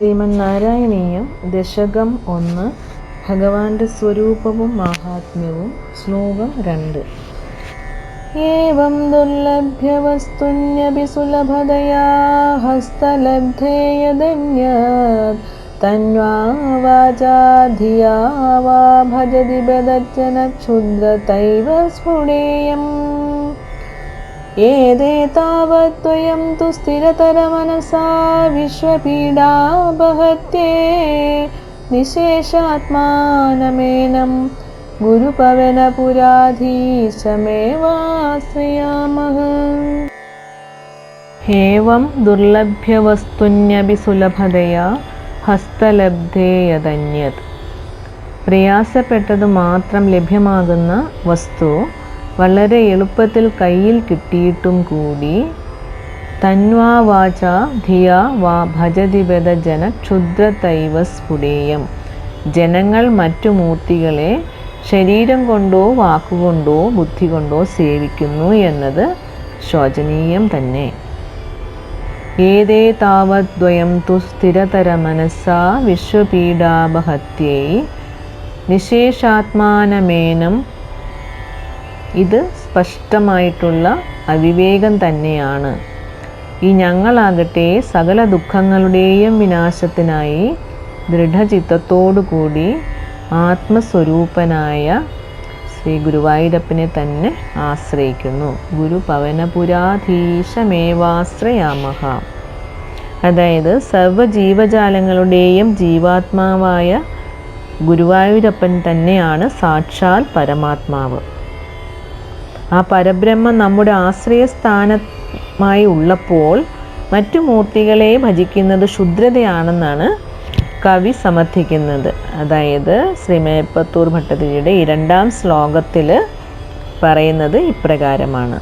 ശ്രീമന്നാരായണീയം ദശകം 1 ഭഗവാന്റെ സ്വരൂപവും മാഹാത്മ്യവും. ശ്ലോകം 2. ഏവം ദുർലഭ്യവസ്തുന്യപി സുലഭതയാ ഹസ്തലബ്ധേ യദന്യത് തന്വാ വാചാ ധിയാ വാ ഭജതി ബദജ്ജന ക്ഷുദ്രതൈവ സ്ഫുടേയം. ഏതേ താവദ്വയം തു സ്ഥിരതരമനസാ വിശ്വപീഡാപഹത്യേ നിശേഷാത്മാനമേനം ഗുരുപവനപുരാധീശമേവാശ്രയാമഃ. ഏവം ദുർലഭ്യവസ്തുന്യപി സുലഭതയാ ഹസ്തലബ്ധേ യദന്യത്. പ്രയാസപ്പെട്ടത് മാത്രം ലഭ്യമാകുന്ന വസ്തു വളരെ എളുപ്പത്തിൽ കയ്യിൽ കിട്ടിയിട്ടും കൂടി തന്വാ വാച ധിയാ വാ ഭജതി ബദ ജന ക്ഷുദ്രതൈവ സ്ഫുടേയം. ജനങ്ങൾ മറ്റു മൂർത്തികളെ ശരീരം കൊണ്ടോ വാക്കുകൊണ്ടോ ബുദ്ധി കൊണ്ടോ സേവിക്കുന്നു എന്നത് ശോചനീയം തന്നെ. ഏതേ താവദ്വയം തു സ്ഥിരതരമനസാ വിശ്വപീഡാപഹത്യേ നിശേഷാത്മാനമേനം. ഇത് സ്പഷ്ടമായിട്ടുള്ള അവിവേകം തന്നെയാണ്. ഈ ഞങ്ങളാകട്ടെ സകല ദുഃഖങ്ങളുടെയും വിനാശത്തിനായി ദൃഢചിത്തത്തോടുകൂടി ആത്മസ്വരൂപനായ ശ്രീ ഗുരുവായൂരപ്പനെ തന്നെ ആശ്രയിക്കുന്നു. ഗുരുപവനപുരാധീശമേവാശ്രയാമഃ. അതായത് സർവ്വജീവജാലങ്ങളുടെയും ജീവാത്മാവായ ഗുരുവായൂരപ്പൻ തന്നെയാണ് സാക്ഷാൽ പരമാത്മാവ്. ആ പരബ്രഹ്മം നമ്മുടെ ആശ്രയസ്ഥാനമായി ഉള്ളപ്പോൾ മറ്റു മൂർത്തികളെ ഭജിക്കുന്നത് ക്ഷുദ്രതയാണെന്നാണ് കവി സമർത്ഥിക്കുന്നത്. അതായത് ശ്രീമേപ്പത്തൂർ ഭട്ടതിരിയുടെ 2-ാം ശ്ലോകത്തിൽ പറയുന്നത് ഇപ്രകാരമാണ്.